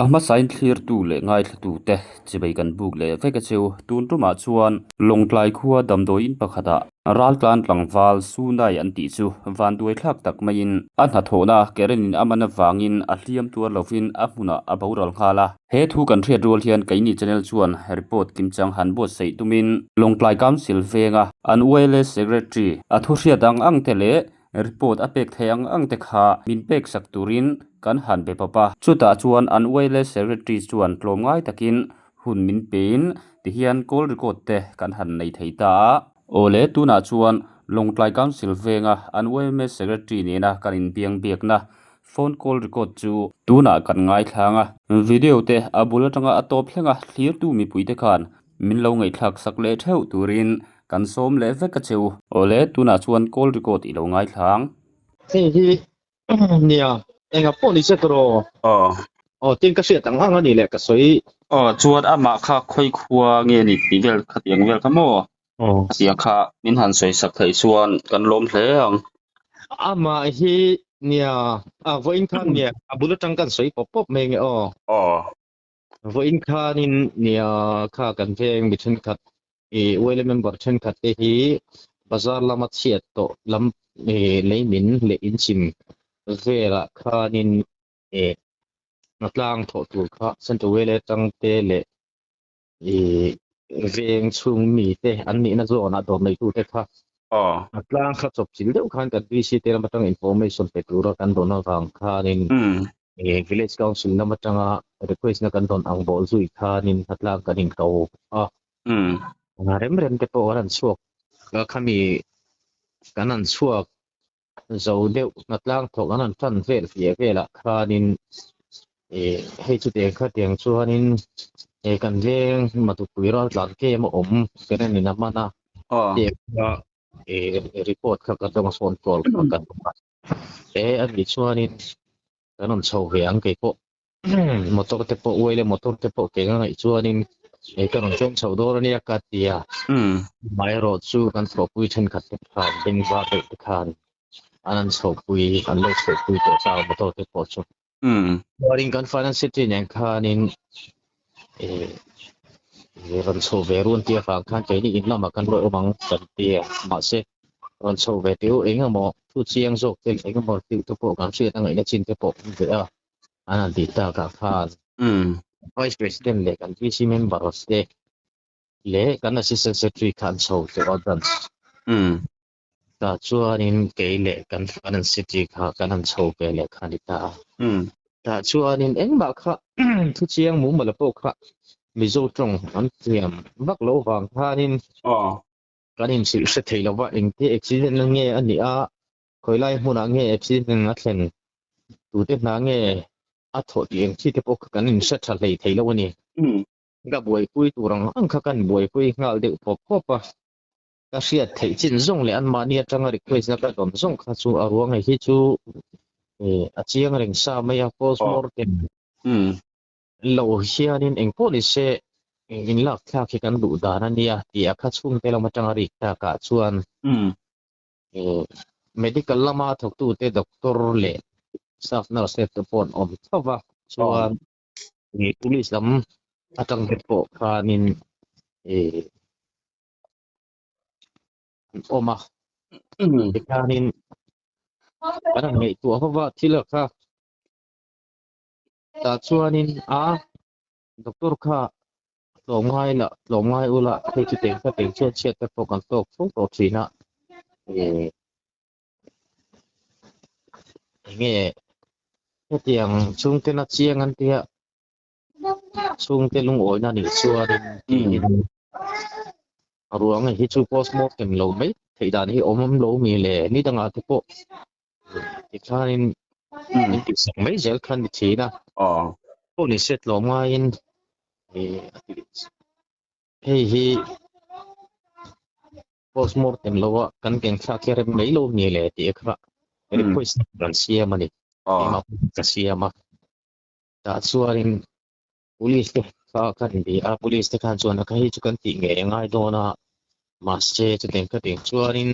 ahma sign clear tu le ngai thlu tu te chibai kan buk le veka cheu tun tuma chuan longtlai khuwa damdoin pakhata ral tlan tlangwal sunai an ti chu van duai thlak tak mai in a hna thona kerenin amana wangin a hliam tur lovin a hmuna a boral khala he thu kan thriat rol hian kaini channel chuan report kimchang han bo sei tumin longtlai council venga an uele secretary a thu hriatang ang tele report apek theyang ang te kha min pek sak turin kan han be papa chuta chuan an uele secretary chuan tlom ngai takin hun min pein ti hian call record te kan han nei theita ole tuna chuan longtlai council venga an uele secretary ni na kan in piang biak na phone call record chu tuna kan ngai thlanga video te abula tanga atop thlenga thlir tu mi puite khan min lo ngei thlak sak le theu turin kan som le veka cheu ole tuna chuan call record I lo ngai thlang hi nia enga police tro tin ka sia tang anga ni le ka soi chuan ama kha khoi khuwa nge ni pivel khatiang vel kamo sia kha min han soi sak thai chuan kan lom hleng ama hi nia voin khan nia abula tang kan soi pop pop meng voin khan in nia kha kan veng mi thun khat wele member thun khat te hi bazar lama chiat to lam leimin le inchim vera khanin natlang tho tu kha center wele tang te le veng chung mi te an ni na zo na do nei tu te kha natlang kha chop chil deu khan kan vi si te na tang information pe tu ra kan do na wang khanin village council na matanga request na kan don ang bol zui khanin natlang kanin kau rem te po ran chuak khami kanan chuak zo deu natlang thok anan than vel fie vela khanin hei chu te kha tiang chuanin kan veng matu puiral tlan ke ma om kenen ni namana report kha ka dong phone call kan an ni chuanin kanon chho veang ke po motor te po uile motor te po ke ngai chuanin kanon chong chho dor ni ka tia mai ro chu kan pro pui then khat te kha ding ba te khan anan chho pui an le chho pui to sa motor te po chu waring kan finance city nen khanin ran chho verun tia fang khan ke ni in lama kan ro mang san tia ma se ran chho ve tiu enga mo thu chiang jok te enga mo tiu to po kan sia tang ina chin te po ve a anan ti ta ka khan vice president le kan vc member ste le kan assistant secretary khan chho te ordan ta chuanin ke le kan finance city kha kanan chho ke le khanita ta chuanin engba kha thu chiang mu mala po kha mizo tong an tiam vak lo wang khanin kanin sil se theilawa engte accident nge ani a khoilai huna nge accident a thlen tu te na nge a tho tiang chi te po kanin se tha lei theilawani ga boi pui turang ang kha kan boi pui ngal de pop popa ka sia thei chin zong le an mani atanga request na ka dom zong kha chu arwang hi chu a chiang reng sa maya post mortem lo hianin eng police in lak thla ki kan du dana nia ti akha chung te lama tanga ri ta ka chuan medical lama thok tu te doctor le staff nurse te pon om thawa chuan police lam atang te po khanin oma khanin parang ngei tu hawa thila kha ta chuanin doctor kha lomngai ula hei chu teng kha teng chu chet te po kan tok thong to thina nge hetiang chung te na chiang an tia chung te lung oi na ni chuanin aruang hi chu postmortem lo mai theidan hi omam lo mi le ni danga te po ikhanin ti sak mai zel khan ni thina police set lo ngai in hi postmortem lo kan keng kha kere mai lo ni le ti kha request kan sia mani ma ka sia ma ta chuarin police te kha kan di police te khan chuan ka hi chu kan ti nge ngai do na masse chu teng ka teng chuarin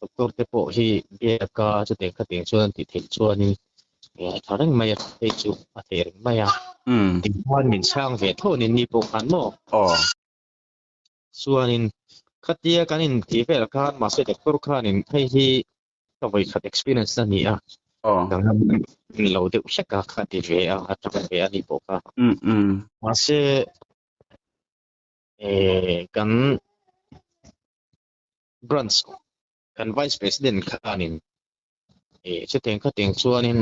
doctor te po hi ka chu teng ka teng chuan ti thil chuanin ถ้าเรื่องไม่ได้จูอาเทรงไม่ติดวันมินช่างเวทโทนินนี่ปกันโมส่วนนินคัดเดียกันนินที่เวลาการมาเสด็จตัวกันนินให้ที่ต้องไปขัด experience นั่นนี่ดังนั้นเราเดี๋ยวเช็คกันขัดที่เวลาทำเวลานี่ปกันมาเสกัน Bruns กัน Vice President กันนินจะเต็งขัดเต็งส่วนนิน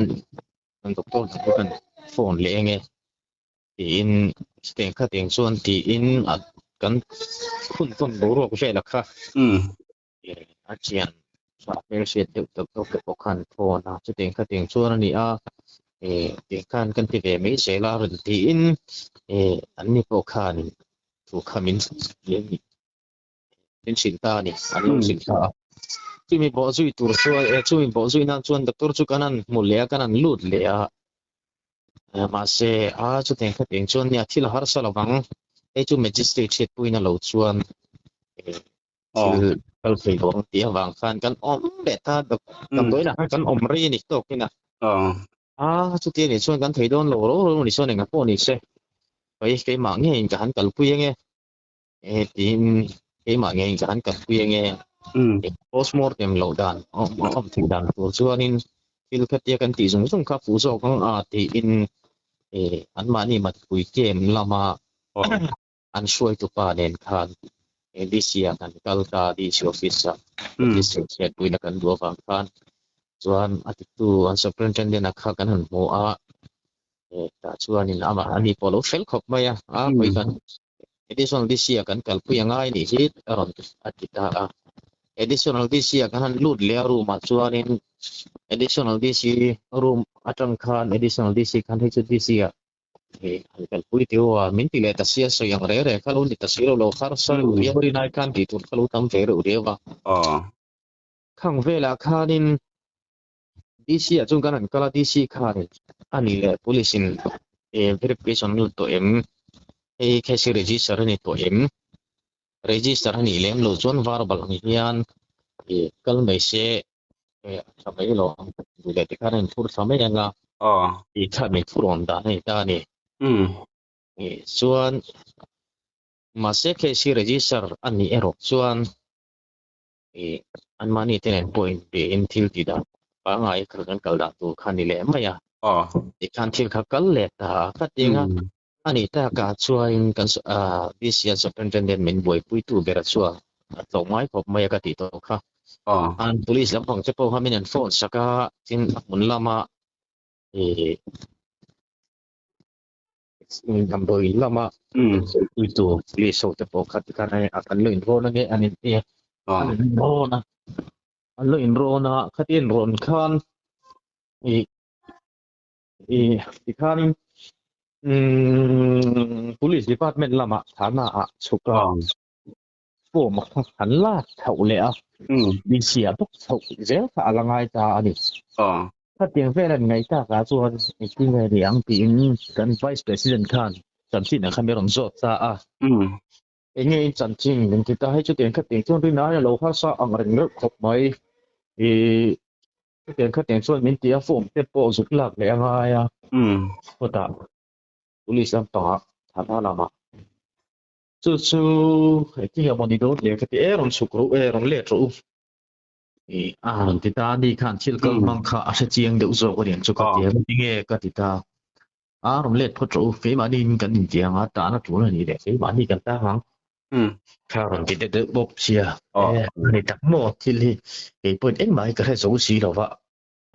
มันตกต้นกันโฟนเลี้ยงที่อินจะเต็งขัดเต็งส่วนที่อินกันคุณต้นบัวรวกเวลาค่ะอาเจียนสาเปเสียเด็กตกเก็บกันโฟนจะเต็งขัดเต็งส่วนนี้เต็งกันที่เวไม่เสียลาหรือที่อินอันนี้พวกขันถูกขมิ้นเลี้ยงเป็นสินตานี่อันลงสินตาช่วยมีบ่อช่วยตัวช่วยช่วยมีบ่อช่วยนั่นช่วยดักตัวช่วยกันนั่นมูลเลี้ยกันนั่นลุดเลี้ยมาเสียจะเต็งขัดเต็งส่วนเนี่ยที่เราหาสลับบังช่วย magistrate เช็ดปุยนั่นเราส่วนคือเราเคยลงเตี้ยบางคันกันอมเด็ดท่าแบบกันด้วยนะกันอมรีนี่ตกนี่นะจุดที่นี่ส่วนกันถือโดนโหลนี่ส่วนหนึ่งกับพวกนี่เสียไปไกลหมาเงี้ยจะหันกันปุยเงี้ยทีมไกลหมาเงี้ยจะหันกันปุยเงี้ยpostmortem เราดันถึงดันตัวส่วนนี้ที่เราคัดเตี้ยกันตีส่งครับผู้สอบของที่อินอันมานี่มาคุยเกมละมาอันช่วยตัวป้าเด่นคันดิเซียกันกัลตาดิซิออฟฟิศดิเซียปุยนักันดัวฟังคันส่วนอาทิตย์ตัวอันสุพรรณจันทร์เดนักขักันหันโมแต่ส่วนนี้ละมาอันนี้พอเราเฟลขบมาไปกันadditionalดิเซียกันกัลปุยยังไงนี่ฮิตอาทิตย์additionalดิเซียกันหันลุดเลี้ยรูมาส่วนนี้ additionalดิเซียรูมอัตรังคัน additionalดิเซียกันให้ชุดดิเซียkalau itu minti le tasia so yang rere kalau di tasiro lo harsa dia beri naikkan gitu kalau tam vere dia ba kang vela kanin disi ajung kanan kala disi kanin ani le polisin verification to em case register ni to em register ni lem lo zon var bal hian kal mai se samai lo le kanin fur samai nga khat mai furon da ni da niส่วนมาเสกเคสรีจิสเตอร์อันนี้ส่วนอันมานี่ที่นั่น point เป็นทิลติดาบางไอ้ครั้งกัลดาตัวคันนี้แหละไม่อีกคันทิลกัลเลตาคัดยังอันนี้ถ้าการช่วยกันดิเซียสุพรรณจันทร์เป็นบวยปุยตู้เบรัชัวส่งไม้ผมไม่กติดตัวค่ะอัน police ลำพังจะพอให้มีนันโฟนสักที่มุนลามาGamboy lama itu liso te po katikan ay akan lo inro na ani lo inro na katin ron kan ikanin police department lama thana chuka po makhan la thau le di sia tok thau zel ka alangai ta aniถ้าเตียงเฟรนไงตากาส่วนที่ไงเรียงปีนกัน Vice President คันจำที่นะคันไม่รองโซซาไงจำจริงนึงที่ตาให้จุดเตียงคัดเตียงส่วนที่น้าเราข้าซาอังเริงเลิกครบไหมเตียงคัดเตียงส่วนมินเตียฟมเตปโปสุดหลักเลยไงพอตาอุลิสัมปะฐานะละมาจู่ๆที่เราบอดี้โดดเตียงคัดเตียงรองสุกรูรองเลี้ยรูtita di kan chilkal mangkha asachiang deuh zo ko rian chu ka tia tinge ka tita rom let photro fe ma din kan in chiang ta na tu na ni de fe ma ni kan ta hang kha ron ti de bop sia ni tak mo til hi e point en mai ka so si lo wa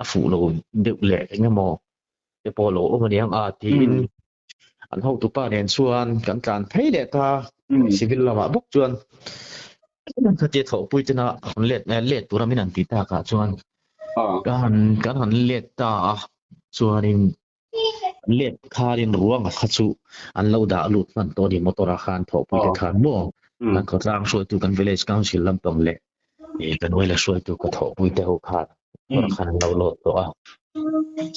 a fu lo deuh le nga mo te po lo o ma niang tin an ho tu pa nen chuan kan kan phei le ta civil lama bok chuanก็จะถอปุยจะนะเล็ดตัวเราไม่นันติตากะส่วนการหันเล็ดตาส่วนนี้เล็ดคารินร่วงขัดสุอันเราด่าลุดมันตัวนี้มอเตอร์คานถอปุยจะขาดบ่มันก็ร่างช่วยตัวกัน village council ลำตองเล็กันไว้แล้วช่วยตัวก็ถอปุยจะหัวขาดมอเตอร์คานเราโลดตัว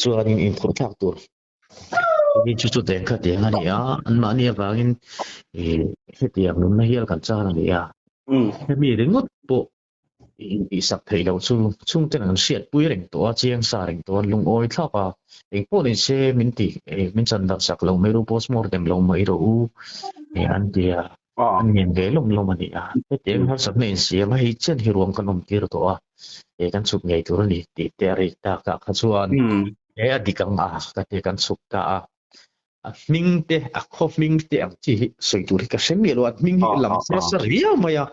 ส่วนนี้อินโทรทักตัวนี่จุดเด่นขัดเดียงอันนี้อันมาเนี่ยบางอินเดียงนู้นไม่เหี้ยกันจ้าอันนี้มีเรื่องงดโป i sak thei lo chu chung ten an hriat pui reng to chiang sa reng to lung oi thlapa eng po ni se min ti min chan dak sak lo mai ro postmortem lo mai ro an dia an ngen ve lom lom ani te teng har sak nei sia ma hi chen hi ruam kanom tir to kan chuk ngai tur ni ti te ri ta ka khachuan adikang ka te kan chuk ta ming te khof ming te ang chi soi tur ka semi lo at ming lam sa ria maya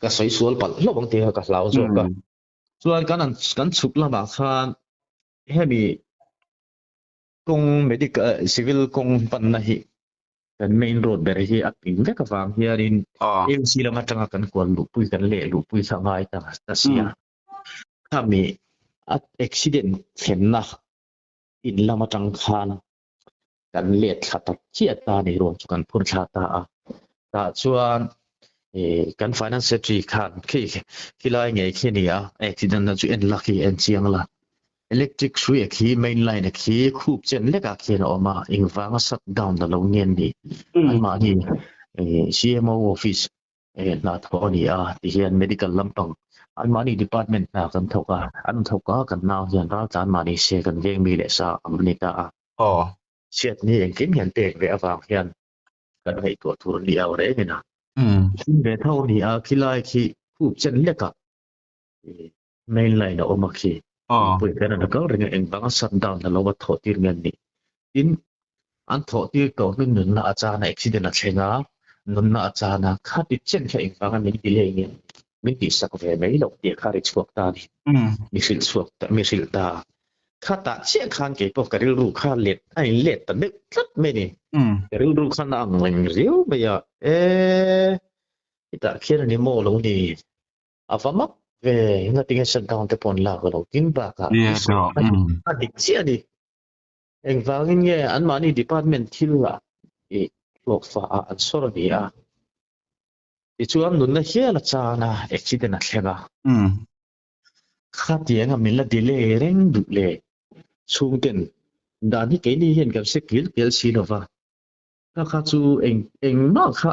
ka soi sual pal lo bang te ka lau zo ka chuan kan chuk lama khan hemi kong medical civil kong pan na hi kan main road ber hi aping ve ka wang hiarin MC lama tanga kan kwal lu pui kan le lu pui sangai ta sia kami at accident thenna in lama tang khan kan let khatak chi ata ni ron chu kan phur thata ta chuan kan finance secretary khan khilai nge khenia accident na chu en lucky en chiang la electric switch khi main line khi khup chen leka khen oma ingwanga shut down da lo ngen ni alma ni CMO office na thoni ti hian medical lampang alma ni department na kan thoka an thoka kan naw hian ra chan ma ni se kan veng mi le sa amni ta siat ni engkim hian tek ve awang hian kan hei to thur ni aw re na ve thau ni khilai khi khup chen leka main line na oma khi pui kan na ka ring eng bang shut down na lo wa tho tir ngan ni in an tho tir to nun na acha na accident a thenga nun na acha na khati chen kha eng bang min delay nge min ti sak ve mai lo ti kha ri chuak ta ni mi sil chuak ta mi sil ta khata che khan ke po ka ril ru kha let ai let ta nek tlat me ni ril ru khan ang leng riu ba ya ita kher ni mo lo ni afama ve nga tinga shut down te pon la ko lo tin ba ka adik chi ani eng wangin nge an mani department thilwa lok fa an sor ni chuan nun na hiala cha na accident a thlenga khatiang a min la delay reng du le chung ten dan hi ke ni hian kan se kil si lova kha chu eng ma kha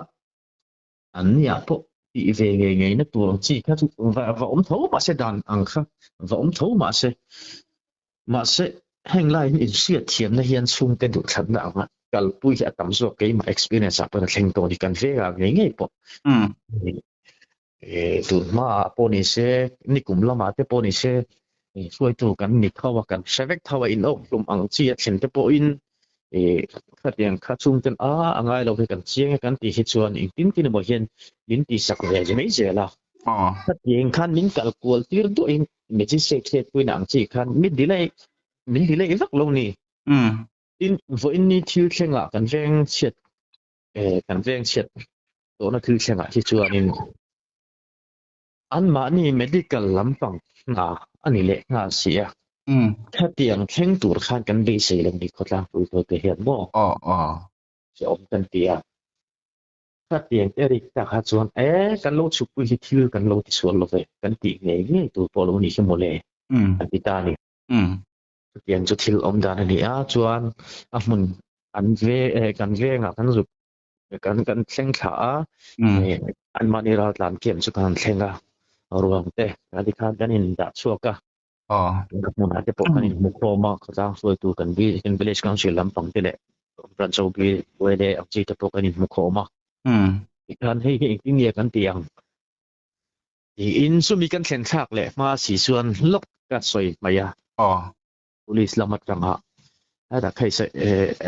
an ya po ti ve nge na tur chi kha chu va tho ma se dan ang kha va tho ma se heng lai in sia thiam na hian chung ten du thlat na anga kal pui hi atam zo ke ma experience a pa thleng to ni kan ve ga nge po tu ma po ni se ni kum lama te po ni se suai tu kan ni thawa kan sevek thawa in ok lum ang chi a thlen te po in khatiang kha chung ten angai lo kan chiang kan ti hi chuan in tin mo hian din ti sak ve je mai je la khatiang khan min kal kol tir do in me chi se the pui nang chi khan min delay vak lo ni in vo in ni thil thlenga kan veng chet to na thil thlenga hi chuan in an ma ni medical lampang na ani le nga sia khatiang theng tur khan kan be se leng ni khotlang pui to te hian mo se om kan tia khatiang eri ta kha chuan kan lo chu pui hi thil kan lo ti sual lo ve kan ti nge tu polo ni hi mo le an ti ta ni khatiang chu thil om dan ani chuan a mun an ve kan ve nga kan zu kan thleng tha an mani ra tlan kem chu kan thlenga ruang te adi khan kan in da chuaka mun ate po kan in mukhoma khajang soi tu kan bi in village council lampang te le rancho bi wele akchi te po kan in mukhoma kan hei ing ye kan tiang in sumi kan thlen thak le ma si suan lok ka soi maya police lamat ranga ada khaisa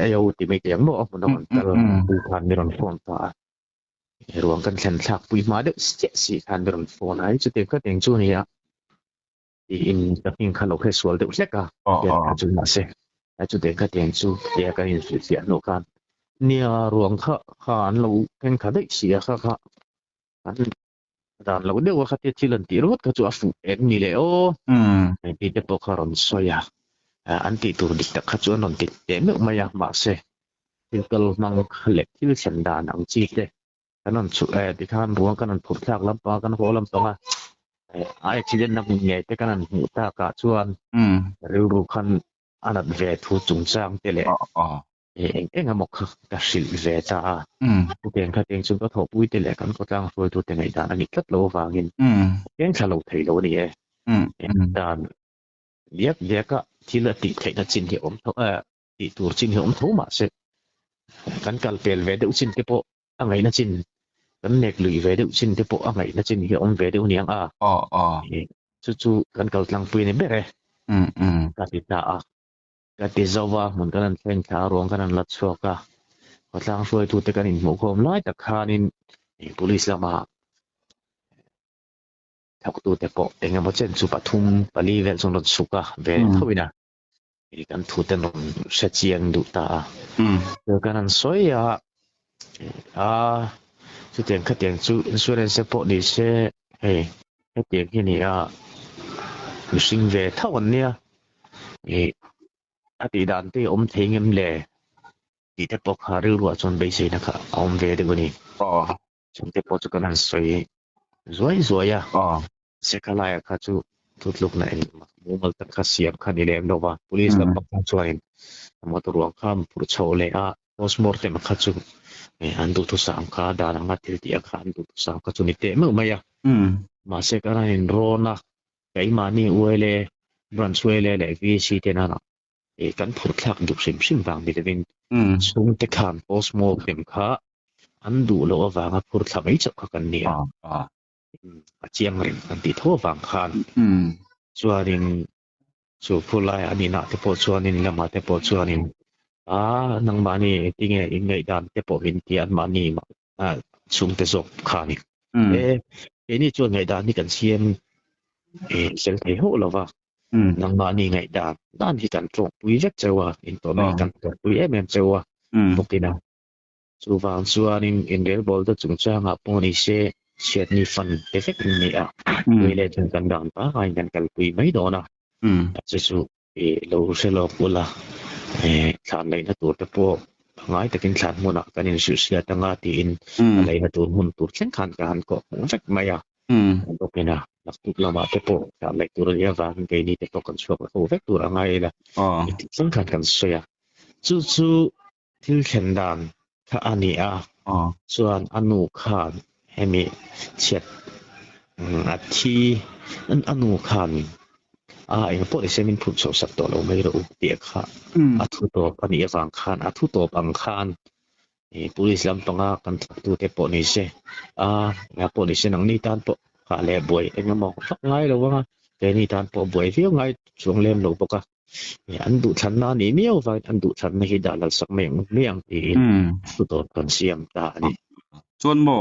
ayo ti me tiang mo mun kan bu khan mi ron phone ta ruang kan thlen thak pui ma de si khan mi ron phone ai chu te ka teng chu ni in the thing kan lo casual de leka chu na se chu de ka teng chu ya ka in si no kan nia ruang kha an lo ken kha dei sia kha an dan lo de wa kha te chilan ti rot ka chu afu en ni le ti te po kharon soya an ti tur dik ta kha chu non ti te me ma ya ma se kal mang khlek til chen dan ang chi te kanon chu ti khan ruang kanon phur thak lam pa kan ho lam tonga accident na nge te kanan hu ta ka chuan ru khan anat ve thu chung chang te le eng amok ka sil ve ta tu ten kha teng chung ka tho pui te le kan ko tang roi tu te ngai dan ani tlat lo wangin eng thalo thei lo ni dan liak liaka thila ti thei na chin hi om tho ti tur chin hi om tho ma se kan kal pel ve de chin te po angai na chin kan nek lui ve de chin te po angai na chin hi om ve de niang chu kan kal tlang pui ni bere ka ti ta ka ti zawa mun kan thleng tha rong kan lat choka ko tlang roi tu te kan in mo khom lai ta khanin police lama thak tu te po enga mo chen chu pathum pali vel chung rat suka ve thoina kan thu ten se chiang du ta kan an soya chu ten kha ten chu insurance po ni se he te ki ni lu sing ve thawon nia ati dan te om thengem le ti te po kha ru ro chon be se na kha om ve de ni chung te po chu kan an soi zoi ya se kala ya kha chu tut luk na mo mal tak kha siam kha ni lem no wa police lam pak chuain mo to ruang kham pur chho le postmortem kha chu an du tu sam kha da na nga til ti kha an du tu sam kha chu ni te mo ma ya ma se kara in rona kai ma ni uele branchuele le vc te na kan phur thak du sim wang ni devin chung te khan postmortem kha an du lo awanga phur thak ai chak kan ni a chiang rin an ti tho wang khan chuanin chu phulai ani na te po chuanin lama te po chuanin nang mani tinge in ngai dan te po hin ti an mani chung te zok khani ni chuan ngai dan ni kan siam sel thei ho lova nang mani ngai dan hi kan tlok pui vek chewa in to mai kan to pui chewa bokina chu wang chuanin in rel bol da chung changa poni se siat ni fan perfect ni le chen kan dan pa ai kan kal pui mai do na chu lo se lo pula than lai na tur te po ngai takin than mona kan in su sia tanga ti in lai na tur hun tur chen khan kan ko vek mai bokina nak tu lama te po kan lai tur ya wa ngai ni te to kan chok ko vek tur angai la chen khan kan soya chu til khen dan kha ani chuan anu khan hemi chet athi anu khan eng po se min phut so sak to lo mai ro ti kha athu to pani awang khan athu to bang khan police lam panga kan tu te po ni se na po ni se nang ni tan po kha le boy enga mo fak ngai lo wa ke ni tan po boy fiu ngai chung lem lo poka an du than na ni miao wa an du than na hi da lal sak meng miang ti tu to kan siam ta ni chuan mo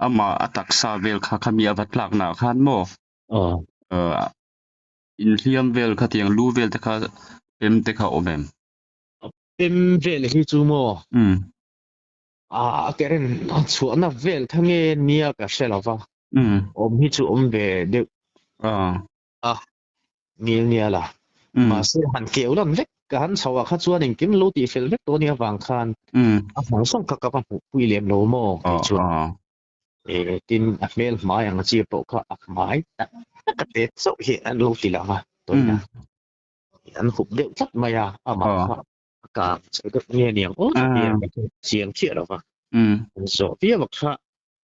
ama atak sa vel kha khami avatlak na khan mo in hliam vel kha tiang lu vel te kha pem te kha omem pem vel hi chu mo keren chuana vel thange nia ka selawa om hi chu om ve de mil nia la ma se han keulan vek kan chawa kha chuanin kim lo ti fel vek to nia wang khan hang song ka ka pui lem lo mo chu tin mel mai ang chi po kha mai ka te so hi an lo ti la ma toina an hup de chat maya ama ka se ka nge niang chiang chi lo wa so pia ba kha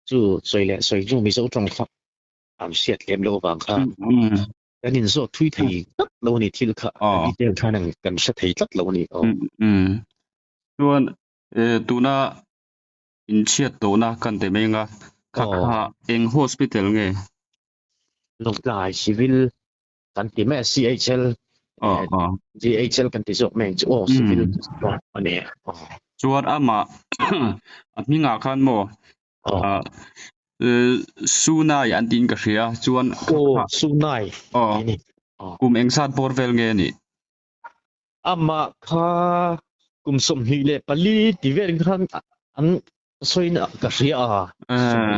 chu soi le soi ju mi so trong kha am siat lem lo wang kha kan in so thui thei tat lo ni thil kha ni te khan ang kan sa thei tat lo ni chuan tuna in chiat to na kan te menga kha eng hospital nge lokai civil kan ti me CHL GHL kan ti sok meng civil ane chuan ama minga khan mo sunai an tin ka hria chuan sunai kum engsat porvel nge ni ama kha kum som hi le pali ti ver khan an soina ka hria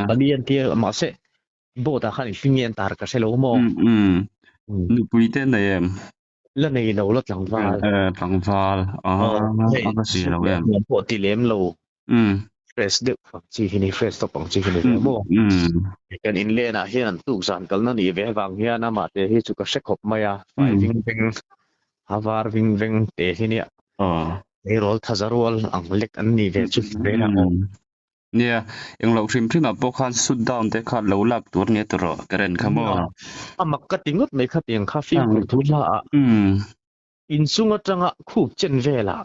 pali an ti ma se bo ta khan fingen tar ka selo mo nu puite na em la nei lo la tlangwal ka si lo em po ti lem lo fresh de chi hini fresh to pang chi hini mo kan in le na hian tu san kal na ni ve wang hian ama te hi chu ka se khop maya fai ving havar ving te hini อ๋อ rol thazarwal ang lek an ni ve chu ve na o เนี่ยยังเราชิมที่มาปคันสุดดาวแต่ขาดเราลักตัวเนี่ยตรอเกรนขโม amak ka tingot me kha tiang kha fi ku thu la in sunga tanga khu chen ve la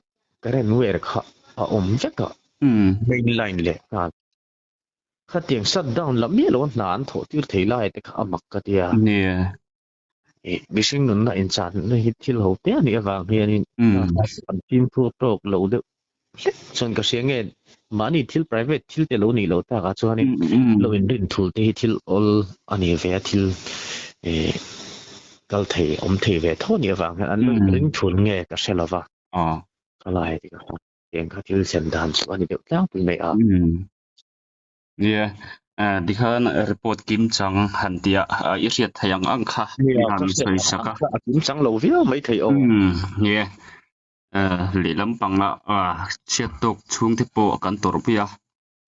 karen wer kha a om veka main line le kha tiang shut down la mi lo na an tho tir thei lai te kha amak ka tia เนี่ย mishing nun na in chan na hit thil ho te ani awang hian in an team thu tok lo de chon ka siange mani thil private thil te lo ni lo ta ka chuan in lo in rin thul te thil all ani ve thil kal thei om thei ve tho ni awang an lo ring thul nge ka selova kala he ka tiang kha thil sen dan chu ani de tlang pu me a เนี่ยดิคันรีพอร์ตกิมจังหันเตียอิเรียดทยังอังค่ะหันใส่สักกิมจังโลวิไม่ไทยโอเนี่ยหลีลำปังละเชียดตกชุงที่โปกันตรเปีย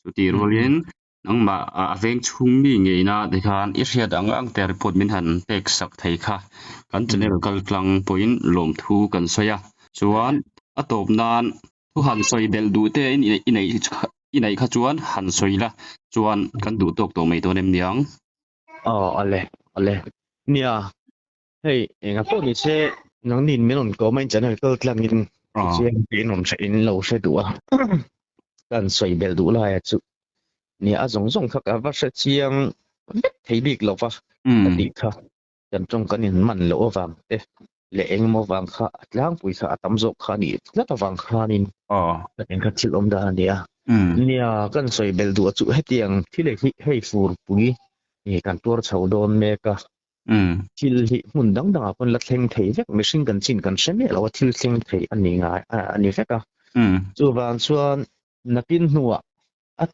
สุดที่โรลินนังมาเวงชุงมีไงนะดิคันอิเรียดอังแต่รีพอร์ตมินหันเปกสักไทยค่ะกันจะเนี่ยกันกลางปอยน์ลมทูกันสวยส่วนตบนานทุหันสวยเบลดูเตอินไหนค่ะจวนหันสวยละจวนกันดูตกตัวไม่ตัวเนมเนียงอะไรเนี่ยเฮ้ยงาพวกนี้เช่นังนินไม่หล่นก็ไม่จะเนี่ยก็กลางนินเช่ปีนผมใช้อินเราใช้ตัวกันสวยเบลดูลายจุเนี่ยอาจงค่ะกับว่าเชียงเฮ้ยบิ๊กหรอวะดีค่ะจันจงกันนินมันโลฟังเต้เลงมวังค่ะล้างปุ๋ยค่ะตำจกค่ะนี่แล้วก็วังค่ะนินเป็นค่ะชิลอมดาเนี่ยเนี่ยกันสวยเบลดูจุให้เตียงที่เลยให้ฟูร์ปุ๋ยนี่กันตัวชาวโดนเมกะทิลหุ่นดังคนละเข่งไทยเวกไม่ชิงกันชินกันใช่ไหมเราว่าทิลเข่งไทยอันนี้ง่ายอันนี้เวกะจูบานส่วนนักบินหัว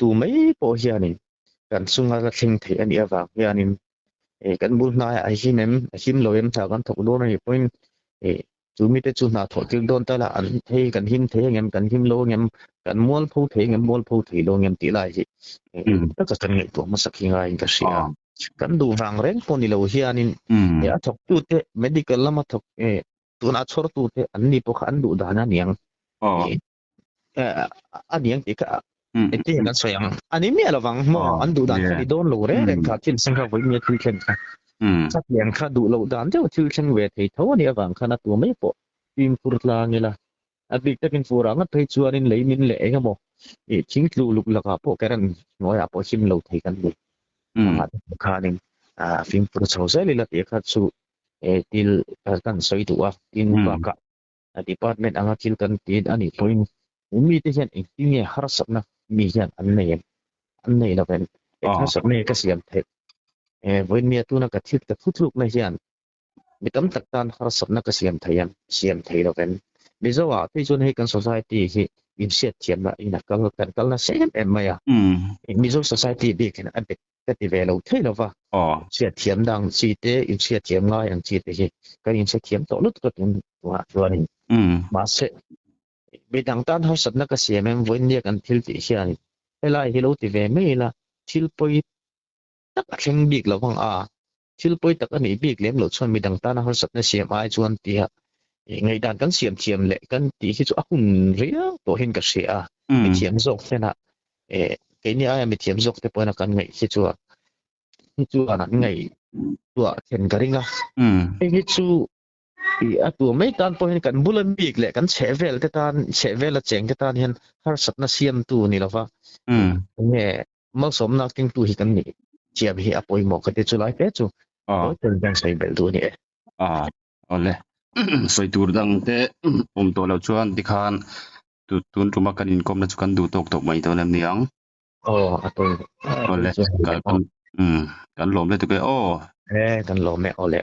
ตูไม่พอเฮียนินกันสุงละเข่งไทยอันนี้ว่างเฮียนินกันบุญนายไอ้หินหินลอยถ้ากันถูกโดนไอ้พวกจูมีแต่จูน่าถอดถึงโดนแต่ละอันเทกันหินเทเงินกันหินโลเงินกันม้วนผู้เทเงินม้วนผู้เทโลเงินตีลายสิแล้วก็กันไงตัวมันสักยังไงก็เสียกันดูฟังเร่งพอนี่เราเฮียนินเนี่ยถกตูเต medical ละมาถกตัวน่าชอตูเตอันนี้พวกอันดูดานะเนียงอันเนียงติกะไอ้ที่กันสวยอันนี้มีอะไรฟังหมออันดูดานที่โดนโลเร่เร่งขาดที่สังกัดไว้มีที่เข่งสักอย่างค่ะดูโลดานเจ้าที่เข่งเวทีเท่านี้ฟังขนาดตัวไม่พอพิมพ์พูดลางนี่ล่ะอันบิ๊กตะกินฟูรังก็ไปชวนนินเลยมินเละครับหมอชิงลูลุกละครับพวกกันน้อยพอชิมโลที่กันดูค่ะนึงฟิล์มโปรเซสเลยละที่เขาสู้ที่กันสวยตัวที่ว่าก็department อังกฤษกันที่อันนี้ point มีที่เห็นอีกที่เนี่ยหาสับนะมีเห็นอันนี้เราเป็นหาสับเนี่ยก็เสียมเทวันนี้ตัวนักทิศกับทุกๆในเห็นมีตั้งแต่การหาสับนักเสียมเทเราเป็นไม่ใช่ว่าที่ชวนให้กัน society ที่อินเสียเทียมละอีนักกันละเสียมไม่อ่ะมีโซ society ดีกันอันเป็นก็ที่เวลาเท่าว่าเสียเทียมดังสีเตอินเสียเทียมง่ายอย่างสีเตที่ก็อินเสียเทียมต่อลุกตัวตัวนี้มาเสไม่ดังต้านเขาสัตว์นักเสียมันวันนี้กันทิลที่เชียนี่เวลาที่เราที่เวไม่ละทิลไปตักเข่งบิ๊กเราฟังทิลไปตักอันนี้บิ๊กเลี้ยงหลุดชวนไม่ดังต้านเขาสัตว์นักเสียไอ้ชวนที่ไงด้านกันเสียมเทียมเละกันที่ที่จะหุ่นเรียตัวเห็นกับเสียไม่เทียมจกเนี่ยนะไอ้เนี่ยไม่เทียมจกแต่พอนักกันไงที่จัวนั้นไงตัวเห็นกันริงละไอ้ที่ตัวไม่ตานพอเห็นกันบุลบิกเลยกันเชเวลแต่ตานเชเวลละเจงแต่ตานเห็นหาสัตว์น่ะเสียมตัวนี่ละว่าเนี่ยมักสมนักกินตัวหิกันนี่เจียบหิอปอยหมอกกันจุไลเป็ดจูจนยังใส่เบลตัวนี่เอาเลยสวยตูดังแต่ตัวเราชวนที่คานตุนตุมากันอินคอมนะจุกันดูตกไม่ตัวนั้นเนียงตัวเอาเลยกันหลมเลยตัวกันกันหลมแม่เอาเลย